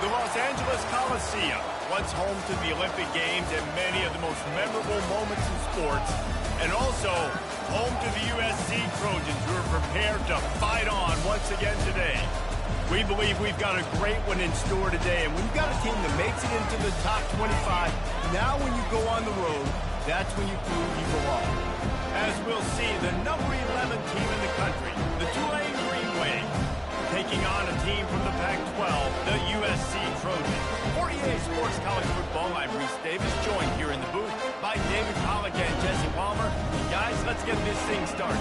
The Los Angeles Coliseum, once home to the Olympic Games and many of the most memorable moments in sports, and also home to the USC Trojans, who are prepared to fight on once again today. We believe we've got a great one in store today, and when you've got a team that makes it into the top 25, now when you go on the road, that's when you prove you belong. As we'll see, the number 11 team in the country, the Tulane Green Wave, taking on a team from the Pac-12, the USC Trojans. For EA Sports College Football, I'm Reese Davis, joined here in the booth by David Pollock and Jesse Palmer. And guys, let's get this thing started.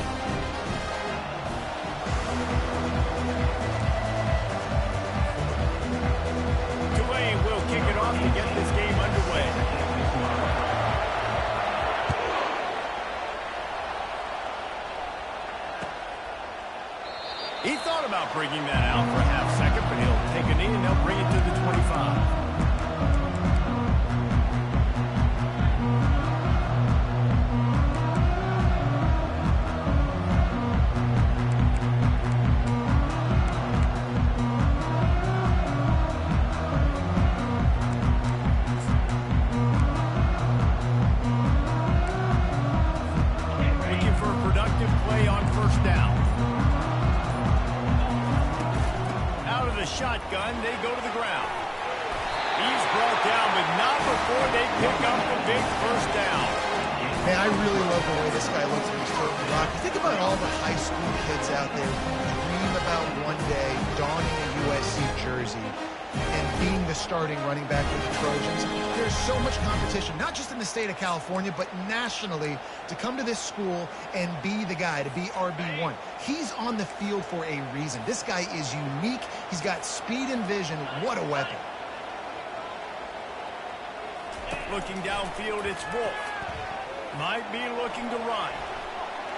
Tulane will kick it off to get this game underway. He thought about bringing that out for a half second, but he'll take a knee and they'll bring it to the 25. Looking for a productive play on first down. The shotgun, they go to the ground. He's brought down, but not before they pick up the big first down. Man, I really love the way this guy looks when he's throwing the rock. Think about all the high school kids out there who dream about one day donning a USC jersey and being the starting running back for the Trojans. There's so much competition, not just in the state of California, but nationally, to come to this school and be the guy, to be RB1. He's on the field for a reason. This guy is unique. He's got speed and vision. What a weapon. Looking downfield, it's Wolf. Might be looking to run.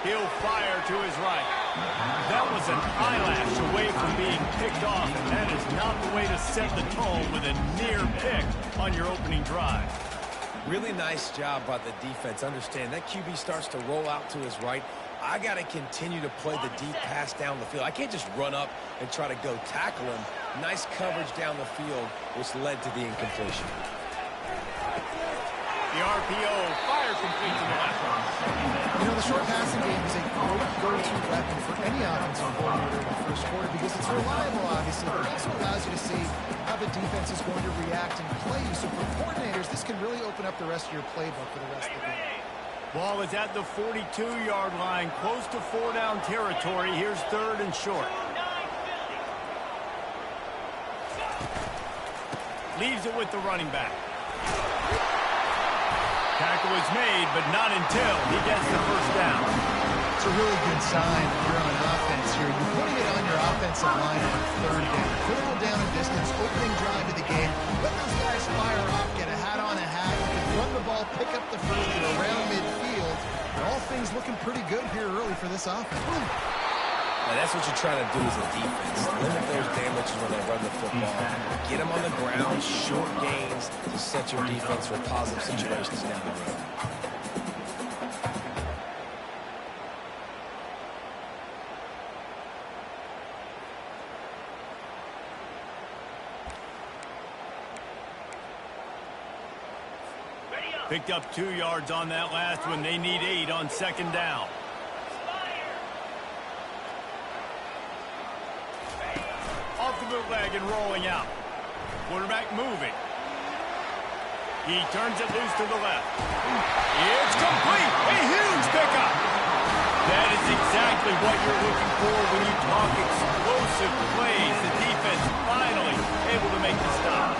He'll fire to his right. That was an eyelash away from being picked off, and that is not the way to set the tone with a near pick on your opening drive. Really nice job by the defense. Understand that QB starts to roll out to his right. I got to continue to play the deep pass down the field. I can't just run up and try to go tackle him. Nice coverage down the field, which led to the incompletion. The RPO, fire complete to the left. You know, the short passing game is a great go-to weapon for any offensive coordinator in the first quarter because it's reliable, obviously, but it also allows you to see how the defense is going to react and play you. So for coordinators, this can really open up the rest of your playbook for the rest of the game. Ball is at the 42-yard line, close to four-down territory. Here's third and short. Leaves it with the running back. Tackle is made, but not until he gets the first down. It's a really good sign if you're on offense here. You're putting it on your offensive line on third down. Critical down and distance, opening drive of the game. Let those guys fire off, get a hat on a hat. You can run the ball, pick up the first and around midfield. And all things looking pretty good here early for this offense. Now that's what you're trying to do as a defense. Limit those damages when they run the football. Get them on the ground, short gains to set your defense for positive situations down the road. Picked up 2 yards on that last one. They need 8 on second down. Off the bootleg and rolling out. Quarterback moving. He turns it loose to the left. It's complete. A huge pickup. That is exactly what you're looking for when you talk explosive plays. The defense finally able to make the stop.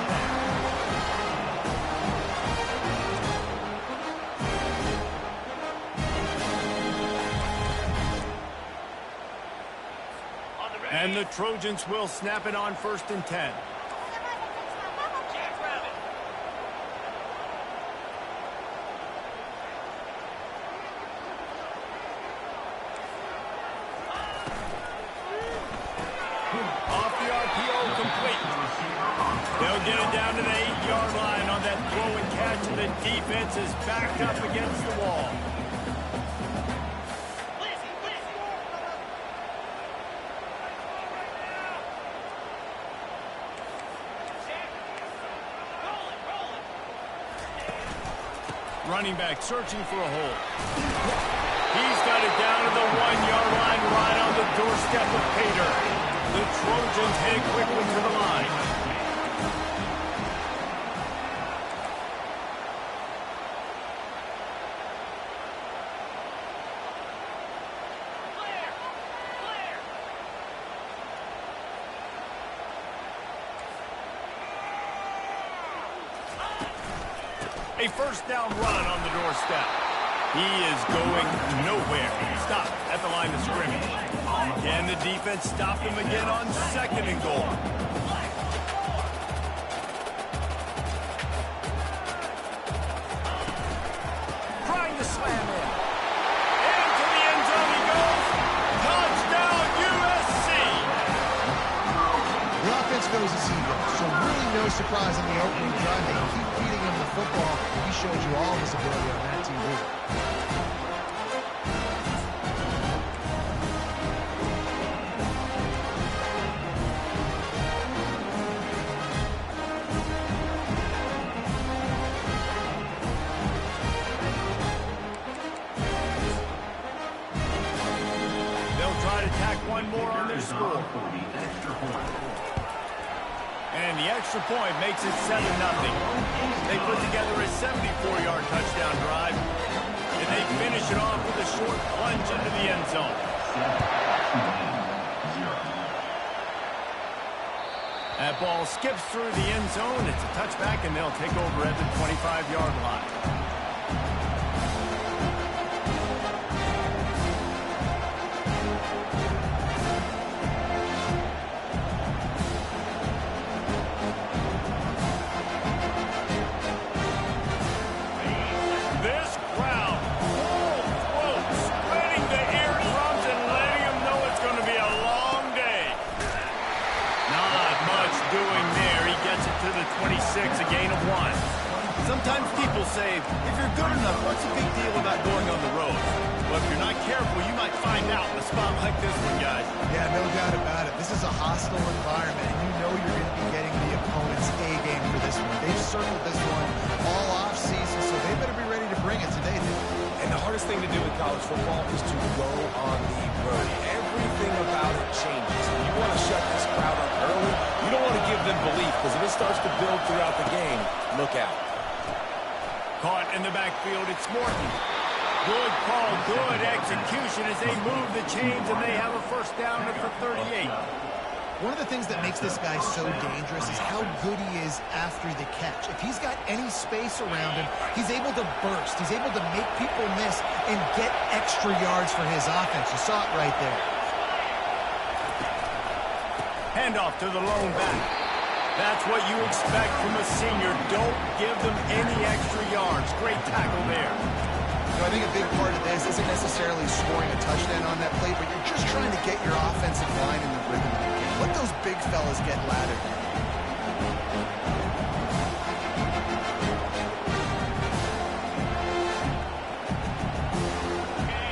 And the Trojans will snap it on 1st and 10. Off the RPO, complete. They'll get it down to the 8-yard line on that throw and catch, and the defense is backed up against the wall. Running back searching for a hole. He's got it down to the 1-yard line right on the doorstep of Pater. The Trojans head quickly to the line. A first down run on the doorstep. He is going nowhere. Stop at the line of scrimmage. Can the defense stop him again on 2nd and goal? Trying to slam in. Into the end zone he goes. Touchdown, USC! The offense goes as he goes, so really no surprise in the opening drive. They keep feeding him the football. He showed you all his ability on that TV. They'll try to tack one more on their score. And the extra point makes it 7-0. They put together a 74-yard touchdown drive, and they finish it off with a short plunge into the end zone. That ball skips through the end zone. It's a touchback, and they'll take over at the 25-yard line. To the 26, a gain of 1. Sometimes people say, if you're good enough, what's the big deal about going on the road? Well, if you're not careful, you might find out in a spot like this one, guys. Yeah, no doubt about it. This is a hostile environment, and you know you're going to be getting the opponent's A game for this one. They've circled this one all off-season, so they better be ready to bring it today. And the hardest thing to do in college football is to go on the road. Everything about it changes. You want to shut this crowd up early. You don't want to give them belief, because if it starts to build throughout the game, look out. Caught in the backfield, it's Morton. Good call, good execution as they move the chains, and they have a first down at the 38. One of the things that makes this guy so dangerous is how good he is after the catch. If he's got any space around him, he's able to burst. He's able to make people miss and get extra yards for his offense. You saw it right there. Handoff to the lone back. That's what you expect from a senior. Don't give them any extra yards. Great tackle there. You know, I think a big part of this isn't necessarily scoring a touchdown on that play, but you're just trying to get your offensive line in the rhythm of the game. Let those big fellas get laddered.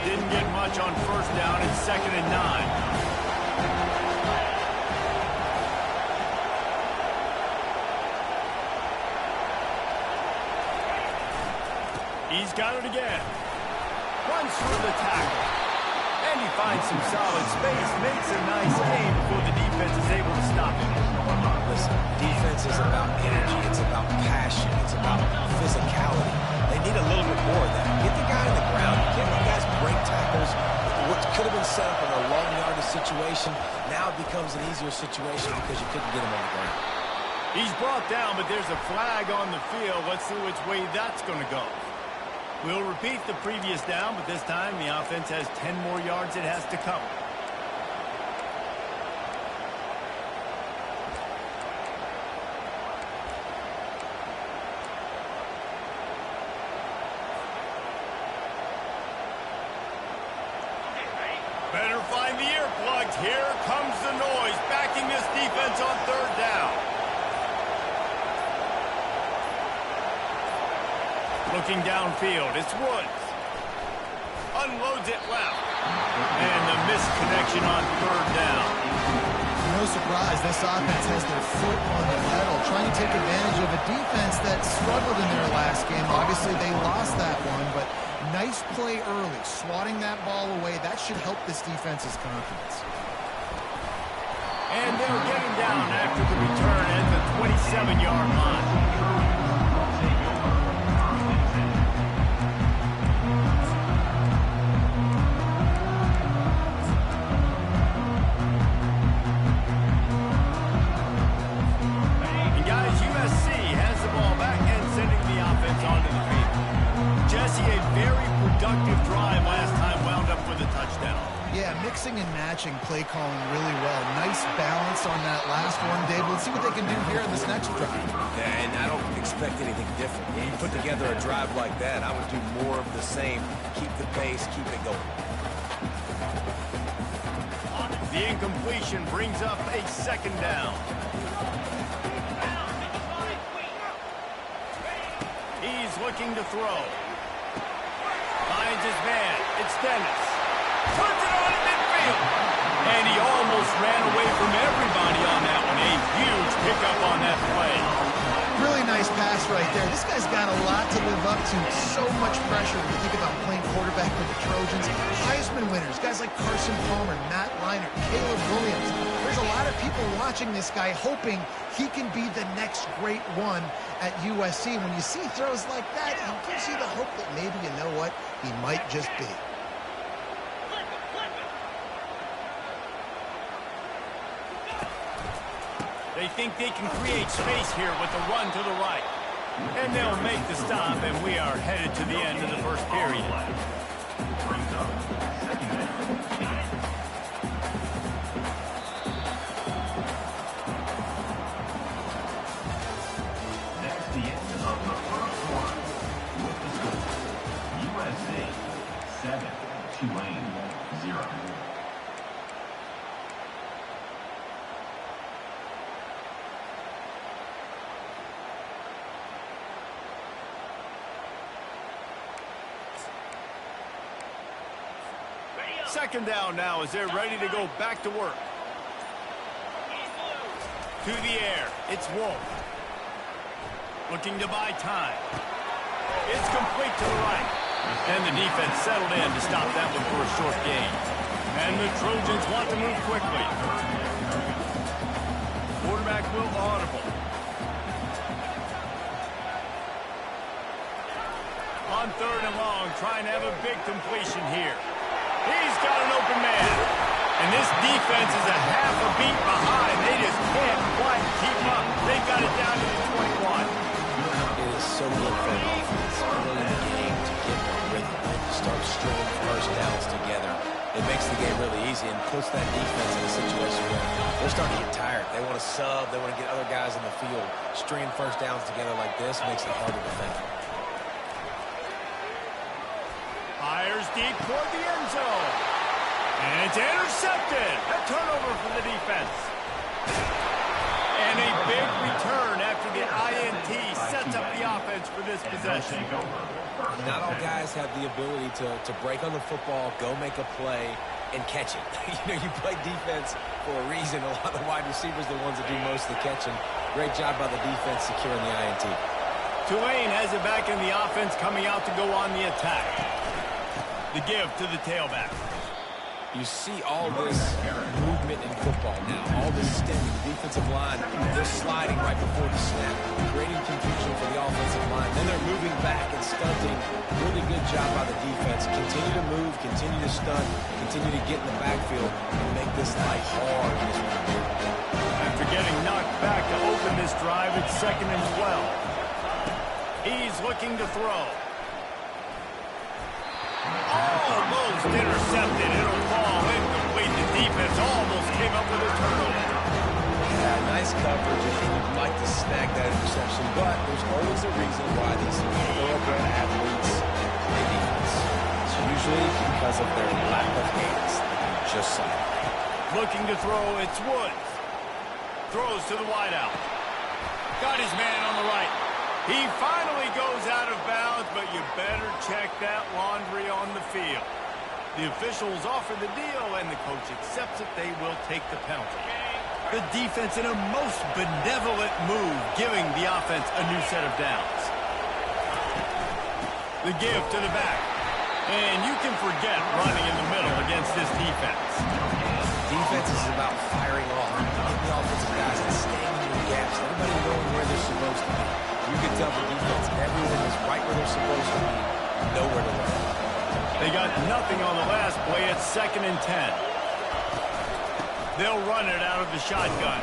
Didn't get much on first down. It's 2nd and 9. He's got it again. Runs through the tackle. And he finds some solid space. Makes a nice game before the defense is able to stop him. Listen, defense is about energy. It's about passion. aggression. It's about physicality. They need a little bit more of that. Get the guy on the ground. You can't let guys break tackles. What could have been set up in a long yardage situation, now it becomes an easier situation because you couldn't get him on the ground. He's brought down, but there's a flag on the field. Let's see which way that's going to go. We'll repeat the previous down, but this time the offense has 10 more yards it has to cover. Better find the earplugs. Here comes the noise, backing this defense on third down. Looking downfield, it's Woods. Unloads it left. And the missed connection on third down. No surprise, this offense has their foot on the pedal, trying to take advantage of a defense that struggled in their last game. Obviously, they lost that one, but nice play early, swatting that ball away. That should help this defense's confidence. And they'll get him down after the return at the 27-yard line. Productive drive last time, wound up with a touchdown. Yeah, mixing and matching play calling really well. Nice balance on that last one, Dave. Let's see what they can do here in this next drive. Yeah, and I don't expect anything different. When you put together a drive like that, I would do more of the same. Keep the pace, keep it going. The incompletion brings up a second down. He's looking to throw. Finds his man. It's Dennis. Puts it on midfield. And he almost ran away from everybody on that one. A huge pickup on that play. Really nice pass right there. This guy's got a lot to live up to. So much pressure when you think about playing quarterback for the Trojans. Heisman winners, guys like Carson Palmer, Matt Leinart, Caleb Williams. There's a lot of people watching this guy hoping he can be the next great one at USC. When you see throws like that, it gives you the hope that maybe, you know what, he might just be. They think they can create space here with the run to the right. And they'll make the stop, and we are headed to the end of the first period. That's the end of the first one. With the score, USC 7, Tulane 0. Second down now as they're ready to go back to work. To the air, it's Wolf. Looking to buy time. It's complete to the right. And the defense settled in to stop that one for a short gain. And the Trojans want to move quickly. Quarterback will audible. On third and long, trying to have a big completion here. He's got an open man. And this defense is a half a beat behind. They just can't quite keep up. They've got it down to the 21. It is so good for an offense early in the game to get the rhythm and to start stringing first downs together. It makes the game really easy and puts that defense in a situation where they're starting to get tired. They want to sub. They want to get other guys in the field. Stringing first downs together like this makes it hard to defend. Fires deep toward the end zone. And it's intercepted. A turnover for the defense. And a big return after the INT sets up the offense for this possession. Not all guys have the ability to break on the football, go make a play, and catch it. You play defense for a reason. A lot of the wide receivers are the ones that do most of the catching. Great job by the defense securing the INT. Tulane has it back in the offense, coming out to go on the attack. The give to the tailback. You see all this movement in football now. All this stemming. The defensive line, they're sliding right before the snap, creating confusion for the offensive line. Then they're moving back and stunting. Really good job by the defense. Continue to move, continue to stunt, continue to get in the backfield and make this life hard. After getting knocked back to open this drive, it's 2nd and 12. He's looking to throw. Almost intercepted. It'll fall incomplete. The defense almost came up with a turnover. Yeah, nice coverage, and you'd like to snag that interception, but there's always a reason why these thoroughbred athletes play defense. It's usually because of their lack of hands, just so. Looking to throw, it's Woods. Throws to the wideout. Got his man on the right. He finally goes out of bounds, but you better check that laundry on the field. The officials offer the deal, and the coach accepts it. They will take the penalty. The defense in a most benevolent move, giving the offense a new set of downs. The give to the back. And you can forget running in the middle against this defense. Defense is about firing off, getting the offensive guys and staying in your gaps, everybody knowing where they're supposed to be. You can tell the defense, everyone is right where they're supposed to be, nowhere to run. They got nothing on the last play. It's 2nd and 10. They'll run it out of the shotgun.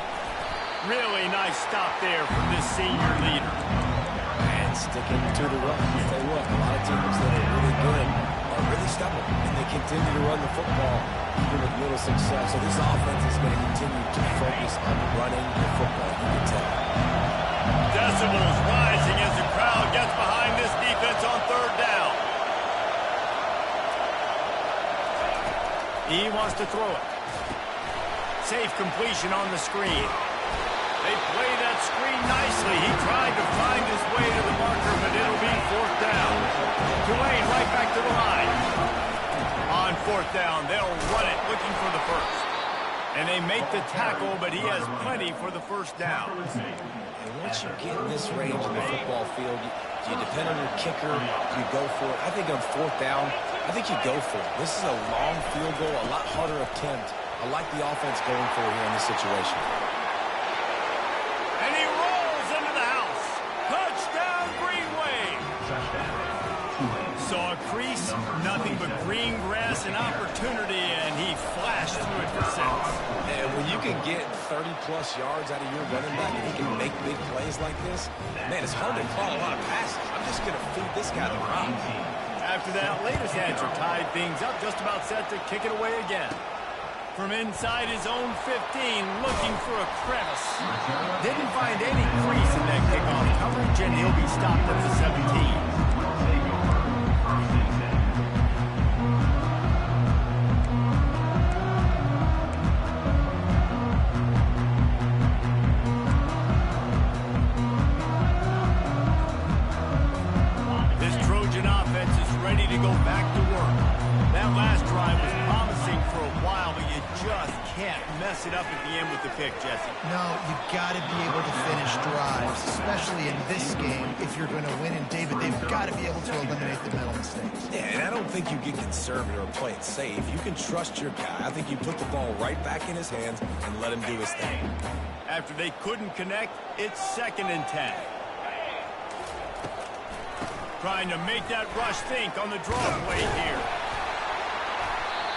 Really nice stop there from this senior leader. And sticking to the run. I'll tell you what, a lot of teams that are really good are really stubborn, and they continue to run the football even with little success. So this offense is going to continue to focus on running the football. You can tell. Decibels rising as the crowd gets behind this defense on 3rd down. He wants to throw it. Safe completion on the screen. They play that screen nicely. He tried to find his way to the marker, but it'll be 4th down. Tulane right back to the line. On 4th down, they'll run it, looking for the first. And they make the tackle, but he has plenty for the 1st down. And once you get in this range in the football field, you depend on your kicker, you go for it. I think on 4th down, I think you go for it. This is a long field goal, a lot harder attempt. I like the offense going for it here in this situation. And he rolls into the house. Touchdown, Green Wave. Saw a crease, nothing but green grass and opportunity, and he flashed through it for 6. And when you can get 30-plus yards out of your running back and he can make big plays like this, man, it's hard to call a lot of passes. I'm just going to feed this guy the rock. After that latest answer tied things up, just about set to kick it away again. From inside his own 15, looking for a crevice. Didn't find any crease in that kickoff coverage, and he'll be stopped at the 17. This Trojan offense is ready to go back to work. That last drive was promising for a while, but you just can't mess it up at the end with the pick, Jesse. No, you got to be able to finish drives, especially in this game. If you're going to win, and David, they've got to be able to eliminate the mental mistakes. Yeah, and I don't think you get conservative or play it safe. You can trust your guy. I think you put the ball right back in his hands and let him do his thing. After they couldn't connect, it's 2nd and 10. Trying to make that rush think on the draw play here.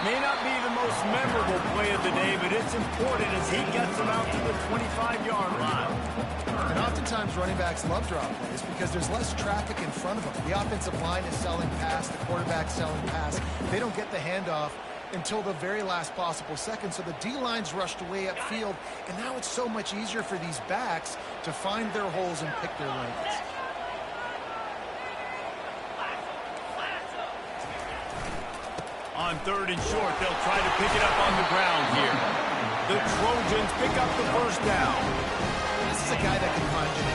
May not be the most memorable play of the day, but it's important as he gets them out to the 25-yard line. And oftentimes running backs love draw plays because there's less traffic in front of them. The offensive line is selling pass, the quarterback's selling pass. They don't get the handoff until the very last possible second, so the D-line's rushed away upfield, and now it's so much easier for these backs to find their holes and pick their lanes. On 3rd and short, they'll try to pick it up on the ground here. The Trojans pick up the 1st down. This is a guy that can punch it.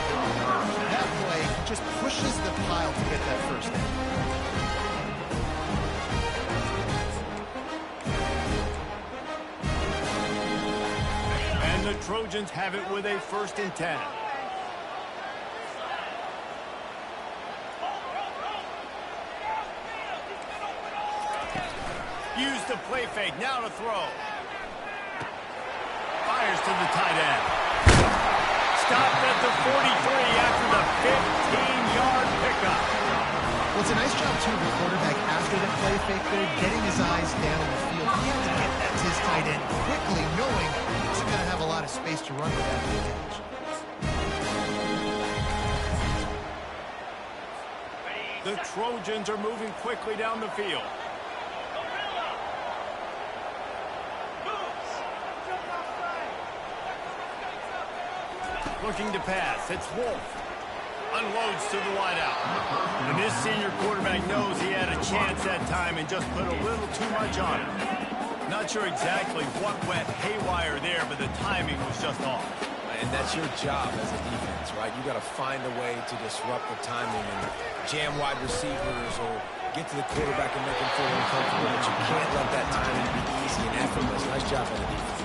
That play just pushes the pile to get that 1st down. And the Trojans have it with a 1st and 10. Use the play fake, now to throw. fires to the tight end. Stopped at the 43 after the 15-yard pickup. Well, it's a nice job, too, of the quarterback after the play fake there, getting his eyes down the field. He had to get that to his tight end quickly, knowing he wasn't going to have a lot of space to run with after the catch. The Trojans are moving quickly down the field. Looking to pass. It's Wolf. Unloads to the wideout. And this senior quarterback knows he had a chance that time and just put a little too much on it. Not sure exactly what went haywire there, but the timing was just off. And that's your job as a defense, right? You got to find a way to disrupt the timing and jam wide receivers or get to the quarterback and make him feel uncomfortable. But you can't let that timing be easy and effortless. Nice job by the defense.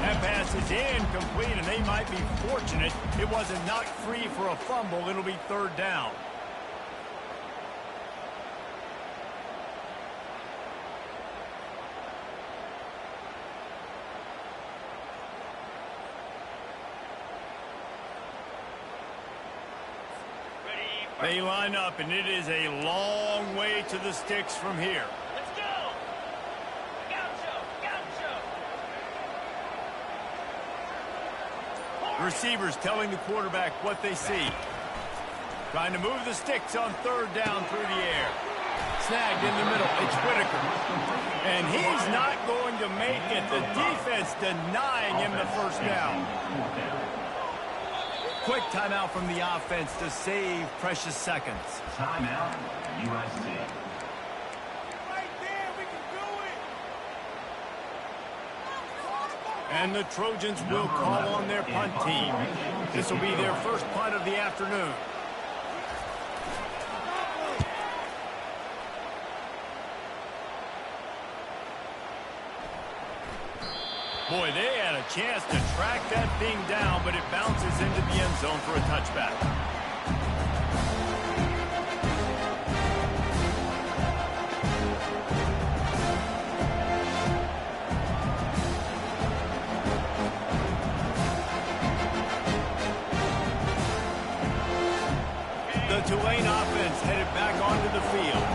That pass is incomplete, and they might be fortunate it wasn't knocked free for a fumble. It'll be third down. They line up, and it is a long way to the sticks from here. Let's go! Gaucho! Receivers telling the quarterback what they see. Trying to move the sticks on third down through the air. Snagged in the middle. It's Whitaker. And he's not going to make it. The defense denying him the first down. Quick timeout from the offense to save precious seconds. Timeout, USC. Right there, we can do it! And the Trojans will call on their punt team. This will be their first punt of the afternoon. Boy, they had a chance to track that thing down, but it bounces into the end zone for a touchback. The Tulane offense headed back onto the field.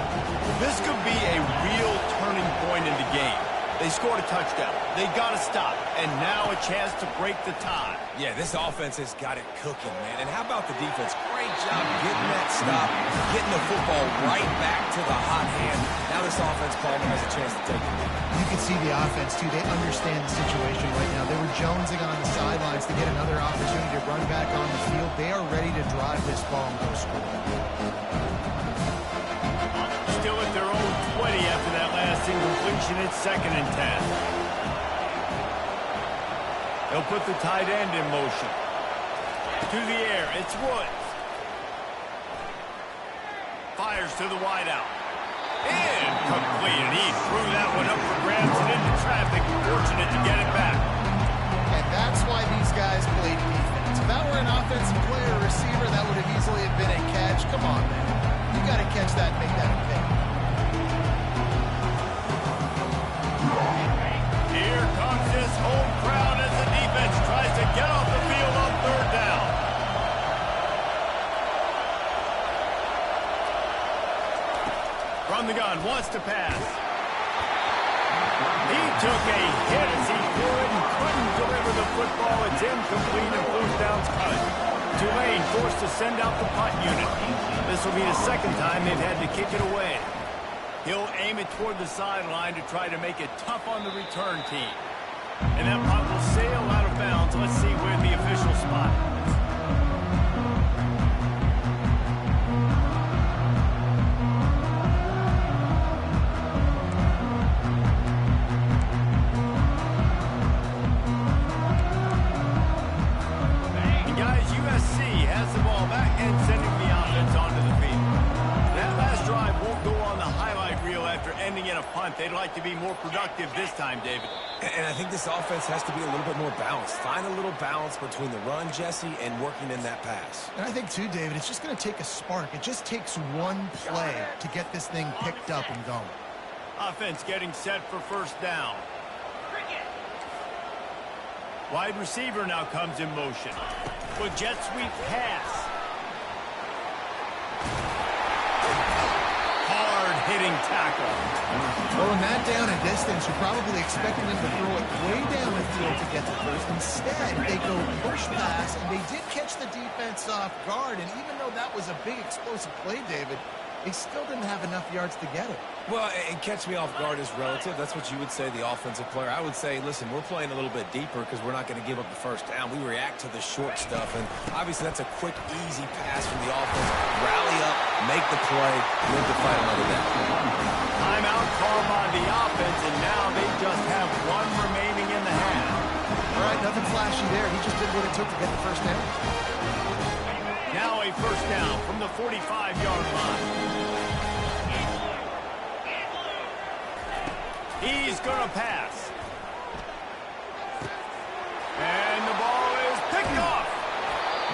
This could be a real turning point in the game. They scored a touchdown. They got to stop. And now a chance to break the tie. Yeah, this offense has got it cooking, man. And how about the defense? Great job getting that stop, getting the football right back to the hot hand. Now this offense, Palmer, has a chance to take it. You can see the offense, too. They understand the situation right now. They were jonesing on the sidelines to get another opportunity to run back on the field. They are ready to drive this ball and go score. Still at their own 20 after that last incompletion. It's 2nd and 10. They'll put the tight end in motion. To the air, it's Woods. Fires to the wideout. Incomplete, and he threw that one up for grabs and into traffic. Fortunate to get it back. And that's why these guys played defense. If that were an offensive player or receiver, that would have easily have been a catch. Come on, man. You got to catch that and make that a pick. Here comes this home crowd as the defense tries to get off the field on third down. From the gun, wants to pass. He took a hit as he threw it and couldn't deliver the football. It's incomplete and fourth down's cut. Tulane forced to send out the punt unit. This will be the second time they've had to kick it away. He'll aim it toward the sideline to try to make it tough on the return team. And that punt will sail out of bounds. Let's see where the official spot. And guys, USC has the ball back and sending the offense onto the field. That last drive won't go on the highlight reel after ending in a punt. They'd like to be more productive this time, David. And I think this offense has to be a little bit more balanced. Find a little balance between the run, Jesse, and working in that pass. And I think, too, David, it's just going to take a spark. It just takes one play to get this thing picked up and going. Offense getting set for first down. Wide receiver now comes in motion. With jet sweep pass. Hard-hitting tackle. Well, in that down and distance, you're probably expecting them to throw it way down the field to get to first. Instead, they go push pass, and they did catch the defense off guard. And even though that was a big explosive play, David, they still didn't have enough yards to get it. Well, and catch me off guard is relative. That's what you would say, the offensive player. I would say, listen, we're playing a little bit deeper because we're not going to give up the first down. We react to the short stuff, and obviously that's a quick, easy pass from the offense. Rally up, make the play, live to fight another down. Timeout called by the offense, and now they just have one remaining in the half. All right, nothing flashy there. He just did what it took to get the first down. Now a first down from the 45-yard line. He's going to pass. And the ball is picked off.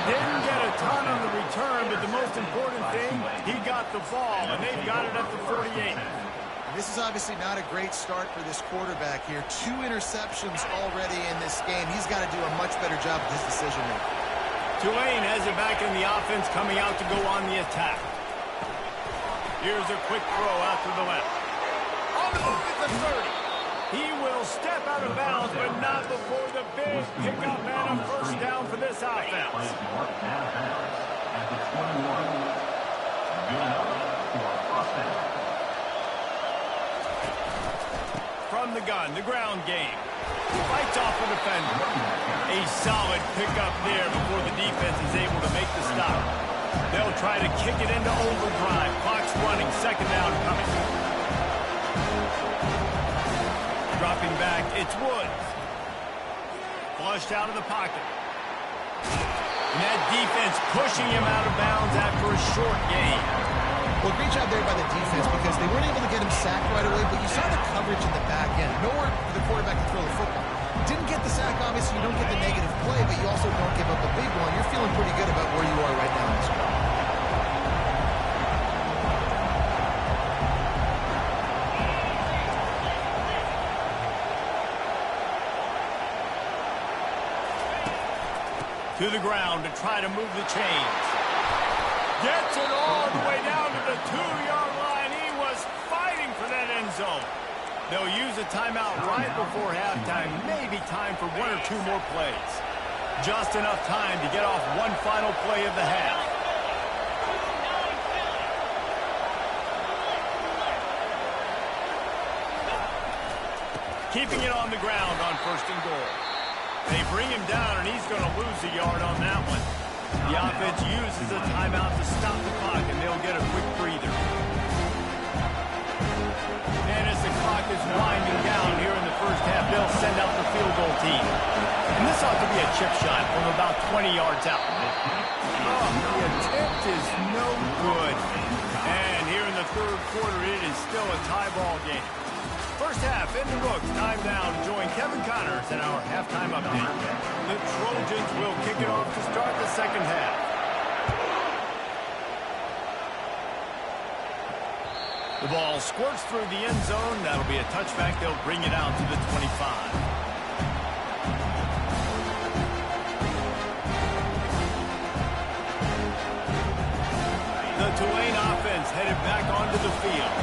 Didn't get a ton on the return, but the most important thing, he got the ball, and they've got it at the 48. This is obviously not a great start for this quarterback here. 2 interceptions already in this game. He's got to do a much better job with his decision-making. Tulane has it back in the offense, coming out to go on the attack. Here's a quick throw out to the left. On the move at the 30. He will step out of bounds, but not before the big pickup and a first down for this offense. At the 21. Good enough for a first down. From the gun, the ground game. Fights off the defender. A solid pickup there before the defense is able to make the stop. They'll try to kick it into overdrive. Clock's running. Second down coming. Dropping back, it's Woods. Flushed out of the pocket. And that defense pushing him out of bounds after a short gain. Well, great job there by the defense because they weren't able to get him sacked right away, but you saw the coverage in the back end. Nowhere for the quarterback to throw the football. Didn't get the sack, obviously. You don't get the negative play, but you also don't give up a big one. You're feeling pretty good about where you are right now in this game. To the ground to try to move the chains. Gets it all the way down to the 2-yard line. He was fighting for that end zone. They'll use a timeout right before halftime. Maybe time for 1 or 2 more plays. Just enough time to get off one final play of the half. Keeping it on the ground on first and goal. They bring him down, and he's going to lose a yard on that one. The offense uses a timeout to stop the clock, and they'll get a quick breather. And as the clock is winding down here in the first half, they'll send out the field goal team. And this ought to be a chip shot from about 20 yards out. Oh, the attempt is no good. And here in the third quarter, it is still a tie ball game. First half in the books. Time now to join Kevin Connors in our halftime update. The Trojans will kick it off to start the second half. The ball squirts through the end zone. That'll be a touchback. They'll bring it out to the 25. The Tulane offense headed back onto the field.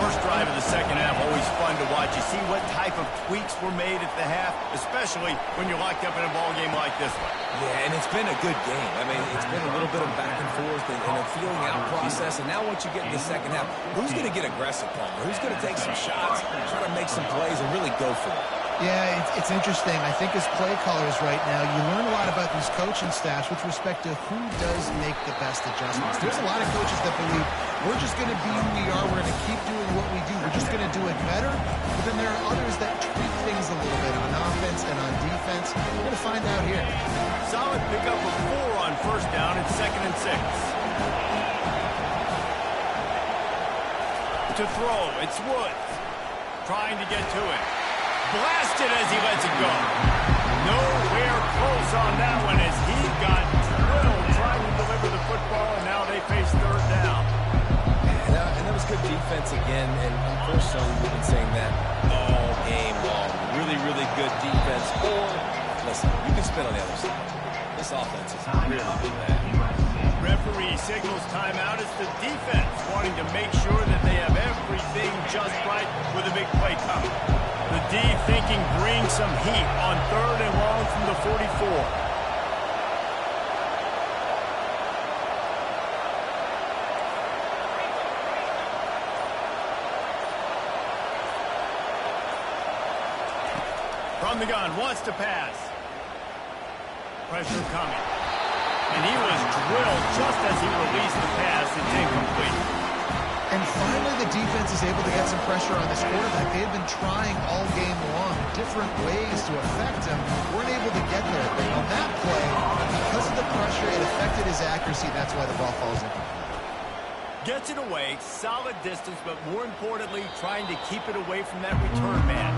First drive of the second half, always fun to watch. You see what type of tweaks were made at the half, especially when you're locked up in a ball game like this one. Yeah, and it's been a good game. I mean, it's been a little bit of back and forth and a feeling out process. And now once you get in the second half, who's going to get aggressive, Palmer? Who's going to take some shots, try to make some plays, and really go for it? Yeah, it's interesting. I think as play callers right now, you learn a lot about these coaching staffs with respect to who does make the best adjustments. There's a lot of coaches that believe we're just going to be who we are. We're going to keep doing what we do. We're just going to do it better. But then there are others that tweak things a little bit on offense and on defense. We're going to find out here. Solid pickup of 4 on first down. It's 2nd and 6. To throw, it's Woods. Trying to get to it. Blasted as he lets it go. Nowhere close on that one as he got drilled trying to deliver the football, and now they face third down. And that was good defense again, and unfortunately we've been saying that all game long. Really, really good defense. Or Listen, you can spin on the other side. This offense is really bad. Referee signals timeout. It's the defense wanting to make sure that they have everything just right with a big play coming. The D thinking bring some heat on 3rd and long from the 44. From the gun, wants to pass. Pressure coming. And he was drilled just as he released the pass. It's incomplete. And finally, the defense is able to get some pressure on this quarterback. They had been trying all game long different ways to affect him. Weren't able to get there. But on that play, because of the pressure, it affected his accuracy. That's why the ball falls in. Gets it away, solid distance, but more importantly, trying to keep it away from that return man.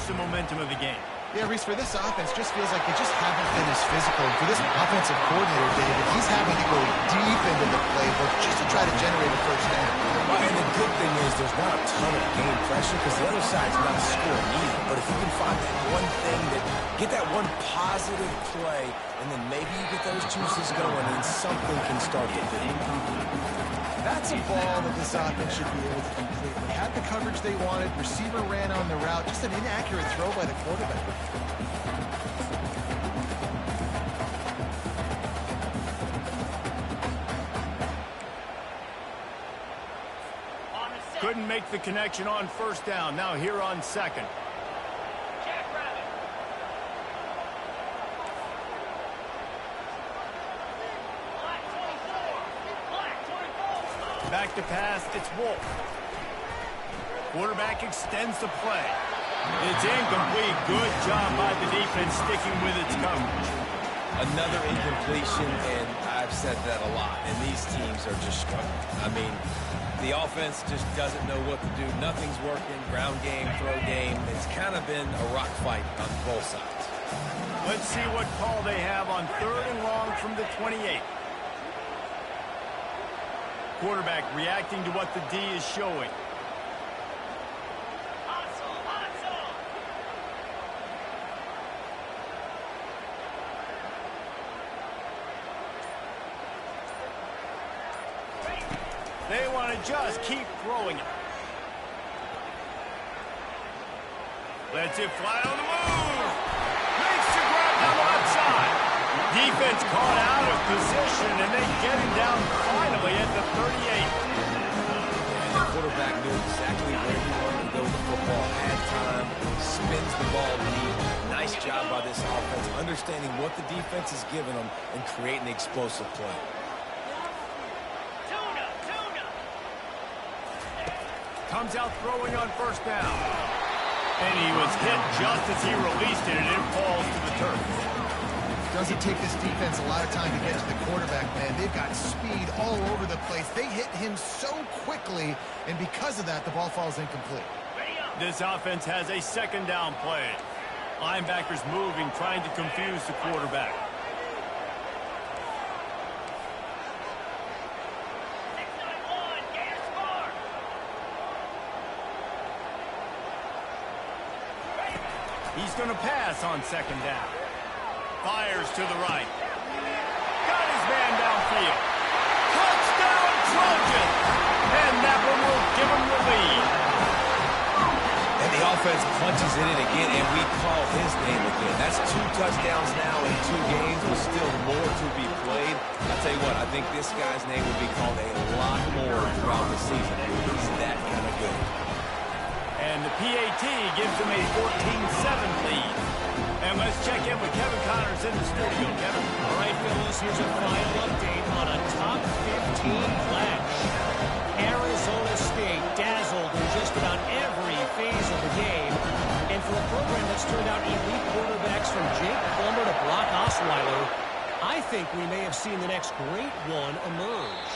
The momentum of the game. Yeah, Reese, for this offense, just feels like they just haven't been as physical. For this offensive coordinator, David, he's having to go deep into the playbook just to try to generate a first down. Well, and the good thing is there's not a ton of game pressure because the other side's not scoring either. But if you can find that one thing, get that one positive play, and then maybe you get those juices going and something can start to fit. That's a ball that this offense should be able to complete. They had the coverage they wanted. Receiver ran on the route. Just an inaccurate throw by the quarterback. Couldn't make the connection on first down. Now here on second. Back to pass, it's Wolf. Quarterback extends the play. It's incomplete. Good job by the defense sticking with its coverage. Another incompletion, and I've said that a lot, and these teams are just struggling. I mean, the offense just doesn't know what to do. Nothing's working. Ground game, throw game. It's kind of been a rock fight on both sides. Let's see what call they have on 3rd and long from the 28. Quarterback reacting to what the D is showing. They want to just keep throwing it. Lets it fly on the move. Makes the grab down the left side. Defense caught out of position, and they get him down finally at the 38. And the quarterback knew exactly where he wanted to go with the football. Had time, spins the ball deep. Nice job by this offense, understanding what the defense is giving them and creating the explosive play. Comes out throwing on first down. And he was hit just as he released it, and it falls to the turf. Doesn't take this defense a lot of time to get to the quarterback, man. They've got speed all over the place. They hit him so quickly, and because of that, the ball falls incomplete. This offense has a second down play. Linebackers moving, trying to confuse the quarterback. He's going to pass on second down. Fires to the right. Got his man downfield. Touchdown, Trojans! And that one will give him the lead. And the offense punches it in again, and we call his name again. That's 2 touchdowns now in 2 games, with still more to be played. I'll tell you what, I think this guy's name will be called a lot more throughout the season. He's that kind of good. And the PAT gives them a 14-7 lead. And let's check in with Kevin Connors in the studio. Kevin. All right, fellas, here's a final update on a top 15 clash. Arizona State dazzled in just about every phase of the game. And for a program that's turned out elite quarterbacks from Jake Plummer to Brock Osweiler, I think we may have seen the next great one emerge.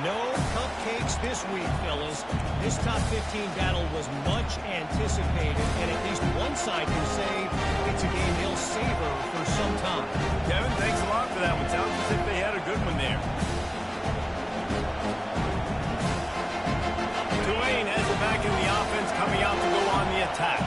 No cupcakes this week, fellas. This top 15 battle was much anticipated, and at least one side can say it's a game they'll savor for some time. Kevin, thanks a lot for that one. Sounds as if they had a good one there. Tulane has it back in the offense, coming out to go on the attack.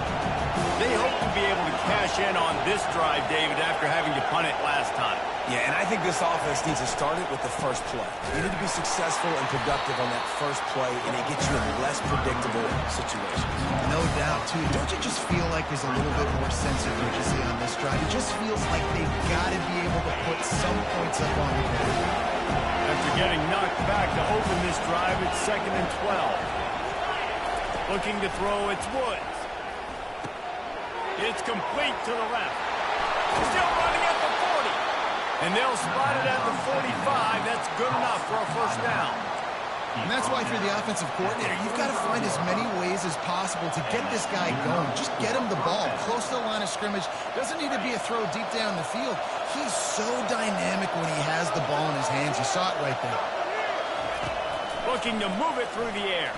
They hope to be able to cash in on this drive, David, after having to punt it last time. Yeah, and I think this offense needs to start it with the first play. You need to be successful and productive on that first play, and it gets you in less predictable situations. No doubt, too. Don't you just feel like there's a little bit more sense of urgency on this drive? It just feels like they've got to be able to put some points up on the board. After getting knocked back to open this drive, it's 2nd and 12. Looking to throw, it's Woods. It's complete to the left. Still running at the 40. And they'll spot it at the 45. That's good enough for a first down. And that's why, through the offensive coordinator, you've got to find as many ways as possible to get this guy going. Just get him the ball close to the line of scrimmage. Doesn't need to be a throw deep down the field. He's so dynamic when he has the ball in his hands. You saw it right there. Looking to move it through the air.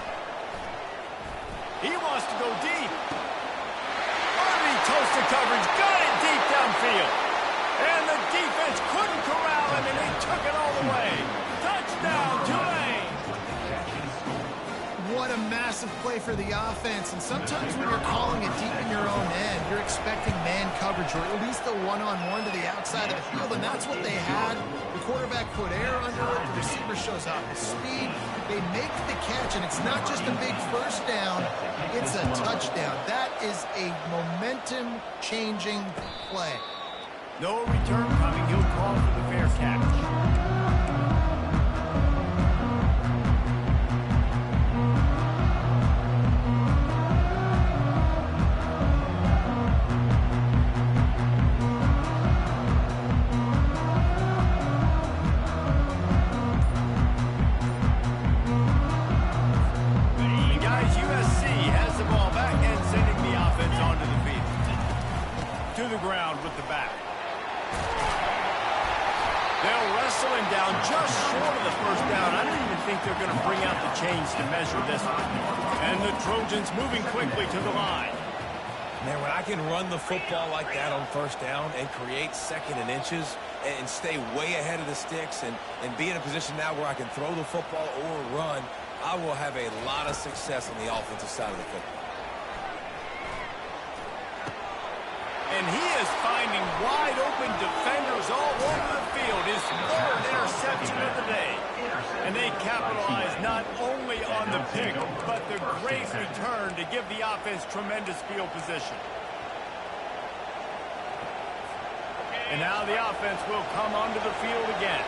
He wants to go deep. Toasted coverage, got it deep downfield. And the defense couldn't corral him, and they took it all the way. Touchdown, Tulane. What a massive play for the offense. And sometimes when you're calling it deep in your own end, you're expecting man coverage or at least a one-on-one to the outside of the field, and that's what they had. The quarterback put air under it. The receiver shows off his speed. They make the catch, and it's not just a big first down. It's a touchdown. That is a momentum-changing play. No return coming. He'll call for the fair catch. USC has the ball back and sending the offense onto the field. To the ground with the back. They'll wrestle him down just short of the first down. I don't even think they're going to bring out the chains to measure this one. And the Trojans moving quickly to the line. Man, when I can run the football like that on first down and create 2nd and inches and stay way ahead of the sticks and be in a position now where I can throw the football or run, I will have a lot of success on the offensive side of the football. And he is finding wide open defenders all over the field. His 3rd interception of the day. And they capitalize not only on the pick, but the great return to give the offense tremendous field position. And now the offense will come onto the field again.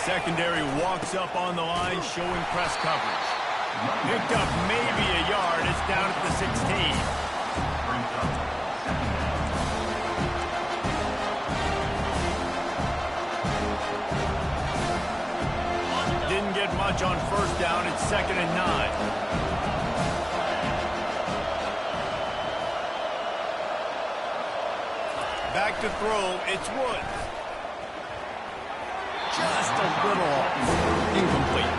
Secondary walks up on the line, showing press coverage. Picked up maybe a yard. It's down at the 16. Didn't get much on first down. It's 2nd and 9. Back to throw. It's Woods. Just a little incomplete.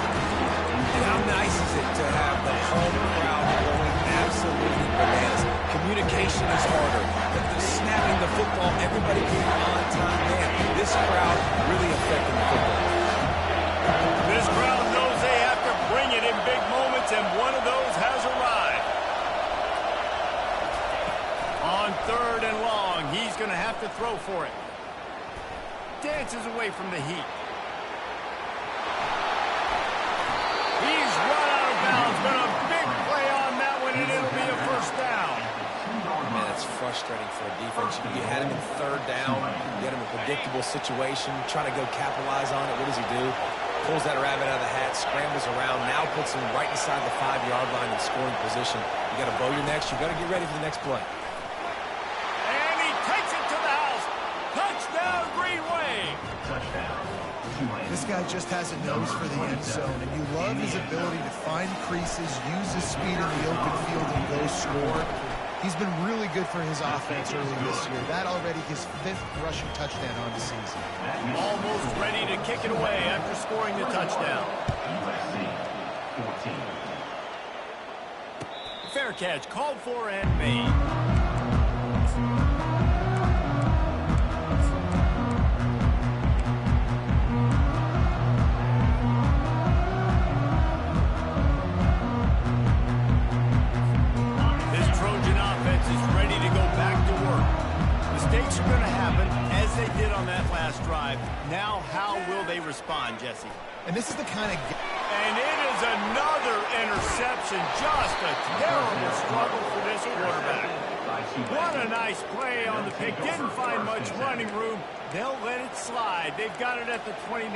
And how nice is it to have the home crowd going absolutely bananas? Communication is harder. The snapping the football, everybody being on time. Man, this crowd really affecting the football. This crowd knows they have to bring it in big moments, and one of those has arrived. On 3rd and long, he's going to have to throw for it. Dances away from the heat. He's run out of bounds, but a big play on that one, and it'll be a first down. Man, it's frustrating for a defense. You had him in 3rd down. You had him in a predictable situation. Trying to go capitalize on it. What does he do? Pulls that rabbit out of the hat, scrambles around, now puts him right inside the 5-yard line in scoring position. You got to bow your necks. You got to get ready for the next play. And he takes it to the house. Touchdown, Green Wave. This guy just has a nose for the end zone, and you love his ability to find creases, use his speed in the open field, and go score. He's been really good for his offense early this year. That already his 5th rushing touchdown on the season. Almost ready to kick it away after scoring the touchdown. USC 14. Fair catch called for and made. This Trojan offense is ready to go back to work. Mistakes are going to happen, as they did on that last drive. Now, how will they respond, Jesse? And this is the kind of... And it is another interception. Just a terrible struggle for this quarterback. What a nice play on the pick. Didn't find much running room. They'll let it slide. They've got it at the 29.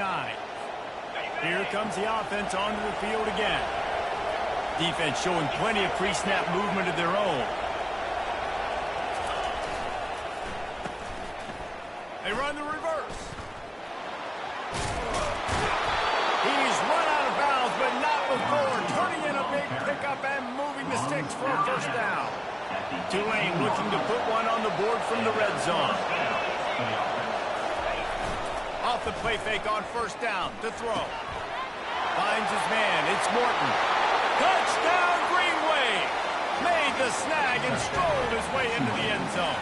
Here comes the offense onto the field again. Defense showing plenty of pre-snap movement of their own. They run the reverse. He's run out of bounds, but not before. Turning in a big pickup and moving the sticks for a first down. Tulane looking to put one on the board from the red zone. Off the play fake on first down to throw. Finds his man. It's Morton. Touchdown, Greenway! Made the snag and strolled his way into the end zone.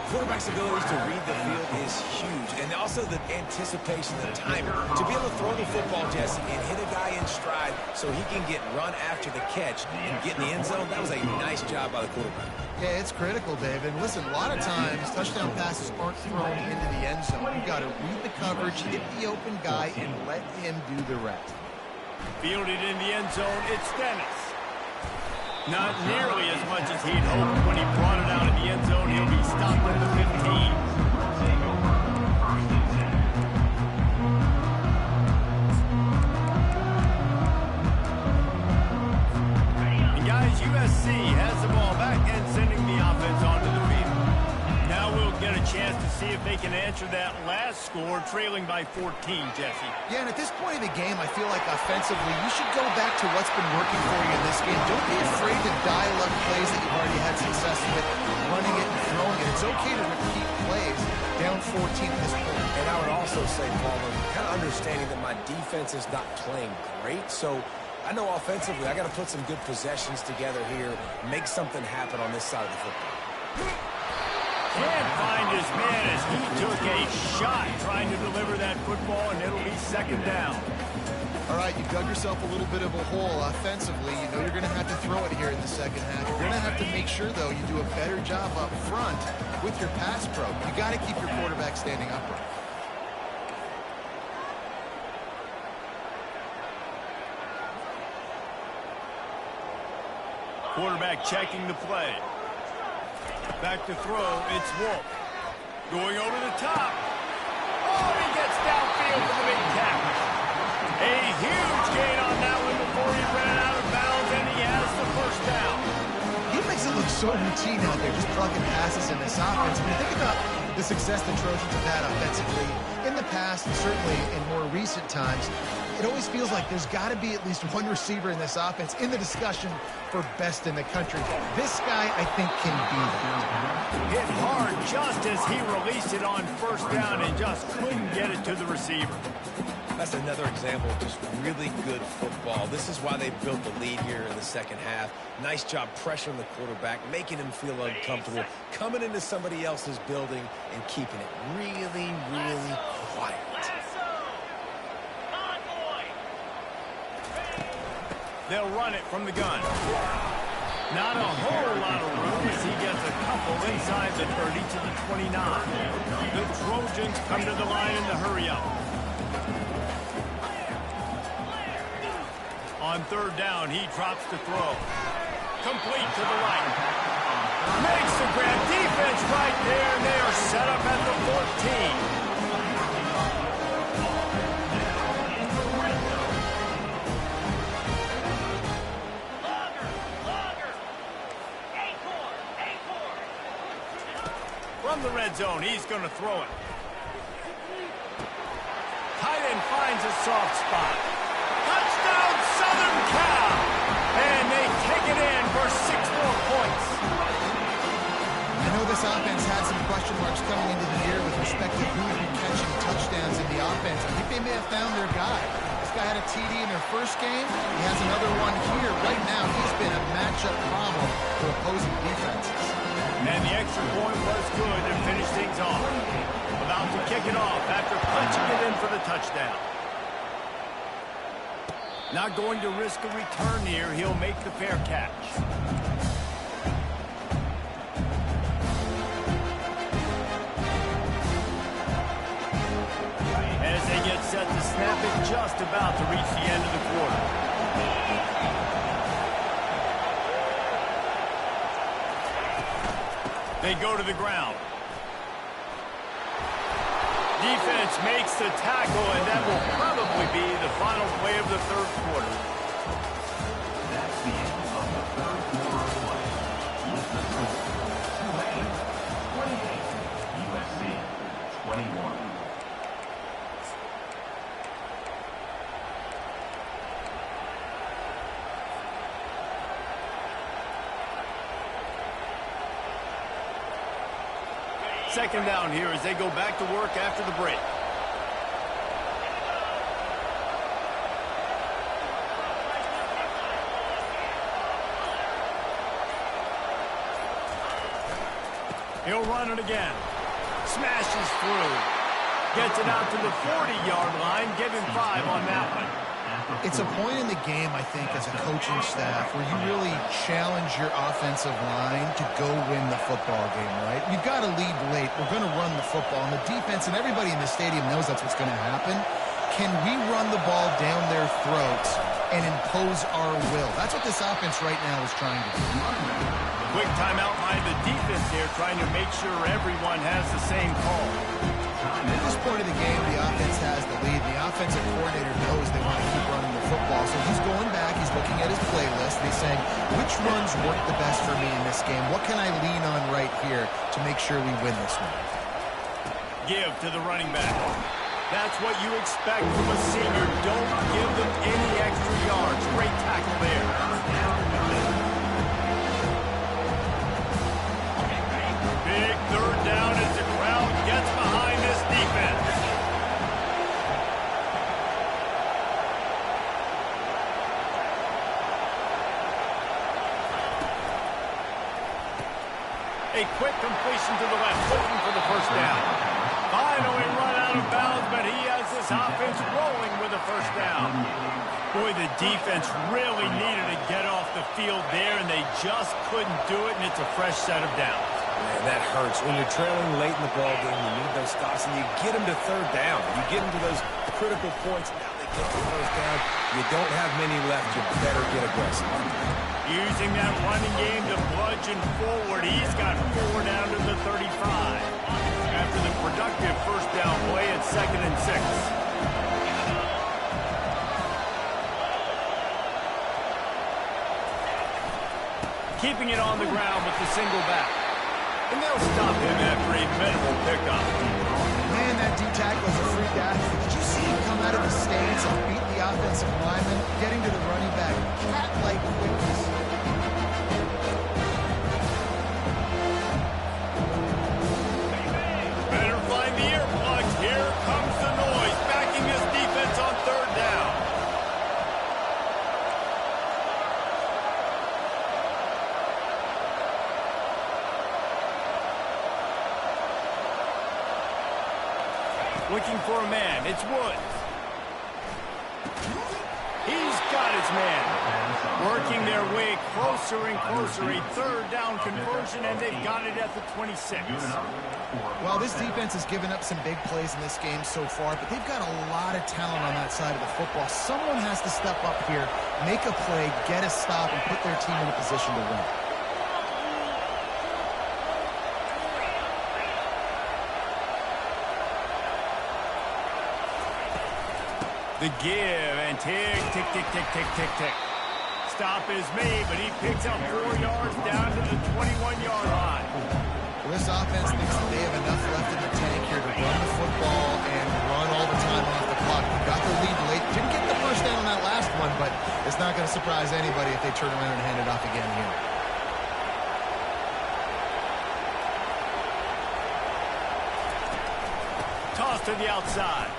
Quarterback's ability to read the field is huge, and also the anticipation, the timing. To be able to throw the football, Jesse, and hit a guy in stride so he can get run after the catch and get in the end zone, that was a nice job by the quarterback. Yeah, it's critical, Dave. And listen, a lot of times, touchdown passes aren't thrown into the end zone. You've got to read the coverage, hit the open guy, and let him do the rest. Fielded in the end zone, it's Dennis. Not nearly as much as he'd hoped when he brought it out in the end zone. He'll be stopped at the 15. USC has the ball back and sending the offense onto the field. Now we'll get a chance to see if they can answer that last score, trailing by 14, Jesse. Yeah, and at this point of the game, I feel like offensively, you should go back to what's been working for you in this game. Don't be afraid to dial up plays that you've already had success with, running it and throwing it. It's okay to repeat plays down 14 at this point. And I would also say, Palmer, kind of understanding that my defense is not playing great, so I know offensively I got to put some good possessions together here, make something happen on this side of the football. Can't find his man as he took a shot trying to deliver that football, and it'll be second down. All right, you dug yourself a little bit of a hole offensively. You know you're going to have to throw it here in the second half. You're going to have to make sure, though, you do a better job up front with your pass pro. You got to keep your quarterback standing upright. Quarterback checking the play. Back to throw, it's Wolf. Going over the top. Oh, he gets downfield for the big catch. A huge gain on that one before he ran out of bounds, and he has the first down. He makes it look so routine out there, just plugging passes in this offense. When you think about the success the Trojans have had offensively in the past, and certainly in more recent times, it always feels like there's got to be at least one receiver in this offense in the discussion for best in the country. This guy, I think, can be that. Hit hard just as he released it on first down and just couldn't get it to the receiver. That's another example of just really good football. This is why they built the lead here in the second half. Nice job pressuring the quarterback, making him feel uncomfortable, coming into somebody else's building and keeping it really, really quiet. They'll run it from the gun. Not a whole lot of room as he gets a couple inside the 30 to the 29. The Trojans come to the line in the hurry-up. On third down, he drops to throw. Complete to the right. Makes the grab. Defense right there, and they are set up at the 14. From the red zone, he's going to throw it. Tight end finds a soft spot. Touchdown, Southern Cal! And they take it in for 6 more points. I know this offense had some question marks coming into the year with respect to who would be catching touchdowns in the offense. I think they may have found their guy. This guy had a TD in their first game. He has another one here. Right now, he's been a matchup problem for opposing defenses. And the extra point was good to finish things off. About to kick it off after punching it in for the touchdown. Not going to risk a return here. He'll make the fair catch. As they get set to snap it, just about to reach the end of the quarter. They go to the ground. Defense makes the tackle, and that will probably be the final play of the third quarter. That's the end of the third quarter of play. With the score, Tulane 28, USC 21. Second down here as they go back to work after the break. He'll run it again. Smashes through. Gets it out to the 40-yard line. Give him 5 on that one. It's a point in the game, I think, as a coaching staff where you really challenge your offensive line to go win the football game, right? You've got to lead late. We're going to run the football. And the defense and everybody in the stadium knows that's what's going to happen. Can we run the ball down their throats and impose our will? That's what this offense right now is trying to do. Quick timeout by the defense here, trying to make sure everyone has the same call. At this point of the game, the offense has the lead. The offensive coordinator knows they want to keep running the football, so he's going back, he's looking at his playlist, and he's saying, which runs work the best for me in this game? What can I lean on right here to make sure we win this one? Give to the running back. That's what you expect from a senior. Don't give them any extra yards. Great tackle there. Big third down as the crowd gets behind this defense. A quick completion to the left, looking for the first down. Finally run out of bounds, but he has this offense rolling with a first down. Boy, the defense really needed to get off the field there, and they just couldn't do it, and it's a fresh set of downs. Man, that hurts. When you're trailing late in the ballgame, you need those stops, and you get them to third down. You get them to those critical points. Now they get to first down. You don't have many left. You better get aggressive. Using that running game to bludgeon forward. He's got 4 down to the 35. After the productive first down play at 2nd and 6. Keeping it on the ground with the single back. And they'll stop him after a minimal pickup. Man, that D-tackle is a freak athlete. Did you see him come out of the stance and beat the offensive lineman, getting to the running back? Cat-like quickness. Better find the earplugs. Here comes the noise, backing this defense on third down. Looking for a man. It's Woods. He's got his man. Working their way closer and closer. A third down conversion, and they've got it at the 26. Well, this defense has given up some big plays in this game so far, but they've got a lot of talent on that side of the football. Someone has to step up here, make a play, get a stop, and put their team in a position to win. The give, and tick, tick, tick, tick, tick, tick, tick. Stop is made, but he picks up 4 yards down to the 21-yard line. Well, this offense thinks that they have enough left in the tank here to run the football and run all the time off the clock. Got the lead late. Didn't get the first down on that last one, but It's not going to surprise anybody if they turn around and hand it off again here. Toss to the outside.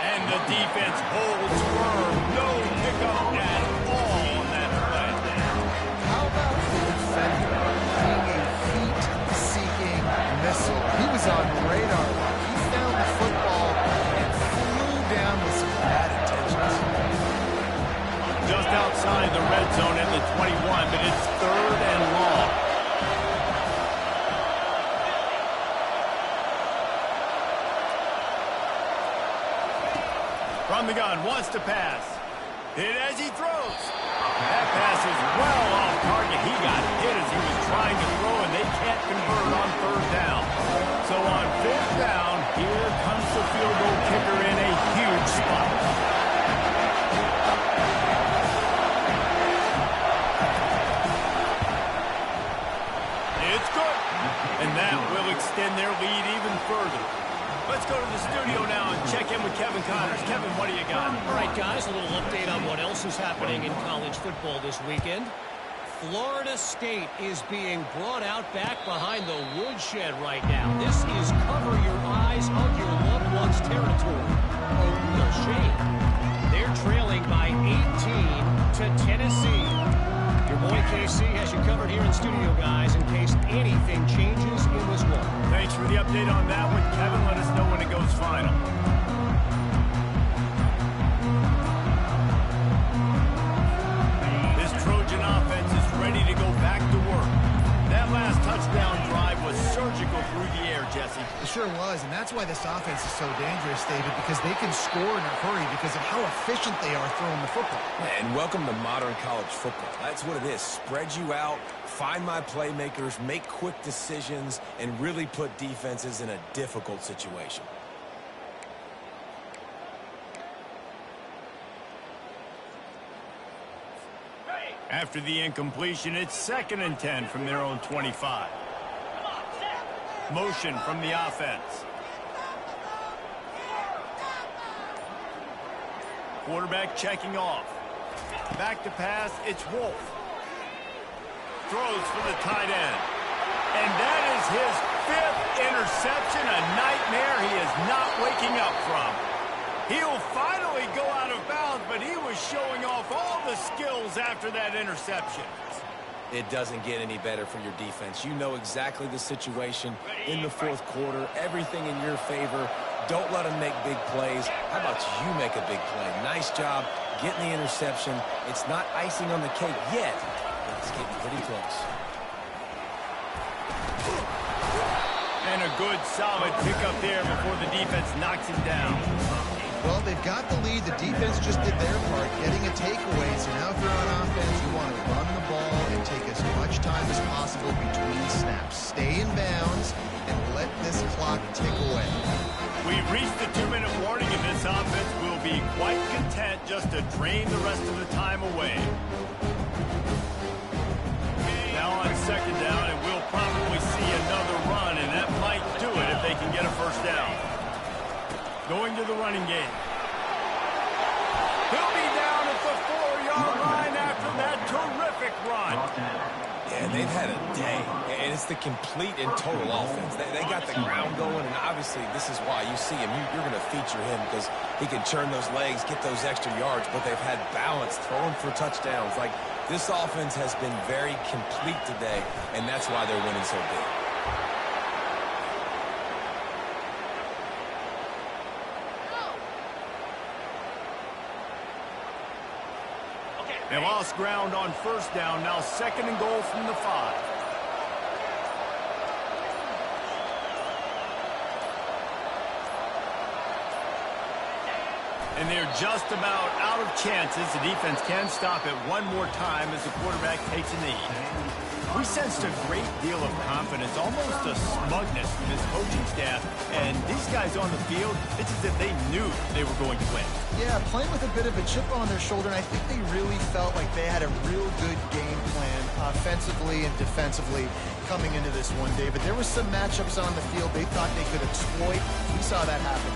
And the defense holds firm. No pickup at all on that play. How about the defender being a heat-seeking missile? He was on radar. He found the football and flew down with some bad intentions. Just outside the red zone at the 21, but it's 3rd and long. From the gun, wants to pass. Hit as he throws. That pass is well off target. He got hit as he was trying to throw, and they can't convert on 3rd down. So on 5th down, here comes the field goal kicker in a huge spot. It's good. And that will extend their lead even further. Let's go to the studio now and check in with Kevin Connors. Kevin, what do you got? All right, guys, a little update on what else is happening in college football this weekend. Florida State is being brought out back behind the woodshed right now. This is cover your eyes, hug your loved ones territory. A real shame. They're trailing by 18 to Tennessee. Your boy KC has you covered here in studio, guys, in case anything changes in this one. Thanks for the update on that one, Kevin. Let us know when it goes final. This Trojan offense is ready to go back to work. That last touchdown drive was surgical through the air, Jesse. It sure was, and that's why this offense is so dangerous, David, because they can score in a hurry because of how efficient they are throwing the football. And welcome to modern college football. That's what it is. Spread you out, find my playmakers, make quick decisions, and really put defenses in a difficult situation. After the incompletion, it's 2nd and 10 from their own 25. Motion from the offense. Quarterback checking off. Back to pass, it's Wolf. Throws for the tight end. And that is his 5th interception, a nightmare he is not waking up from. He'll finally go out of bounds, but he was showing off all the skills after that interception. It doesn't get any better for your defense. You know exactly the situation in the 4th quarter, everything in your favor. Don't let them make big plays. How about you make a big play? Nice job getting the interception. It's not icing on the cake yet, but it's getting pretty close. And a good, solid pickup there before the defense knocks him down. Well, they've got the lead. The defense just did their part, getting a takeaway. So now if you're on offense, you want to run the ball and take as much time as possible between snaps. Stay in bounds and let this clock tick away. We've reached the 2-minute warning, and this offense will be quite content just to drain the rest of the time away. Now on 2nd down, and we'll probably see another run, and that might do it if they can get a 1st down. Going to the running game. He'll be down at the 4-yard line after that terrific run. Yeah, they've had a day, and it's the complete and total offense. They got the ground going, and obviously this is why you see him. You're going to feature him because he can churn those legs, get those extra yards, but they've had balance, throwing for touchdowns. Like, this offense has been very complete today, and that's why they're winning so big. They lost ground on 1st down. Now 2nd and goal from the 5. And they're just about out of chances. The defense can stop it one more time as the quarterback takes a knee. We sensed a great deal of confidence, almost a smugness from his coaching staff. And these guys on the field, it's as if they knew they were going to win. Yeah, playing with a bit of a chip on their shoulder, and I think they really felt like they had a real good game plan offensively and defensively coming into this one, David. There were some matchups on the field they thought they could exploit. We saw that happen.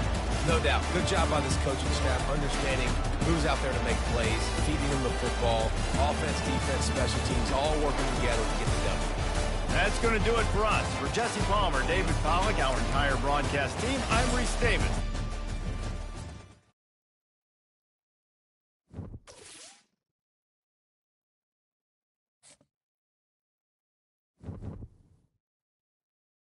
No doubt. Good job by this coaching staff, understanding who's out there to make plays, feeding them the football, offense, defense, special teams, all working together to get the W. That's going to do it for us. For Jesse Palmer, David Pollack, our entire broadcast team, I'm Reese Davis.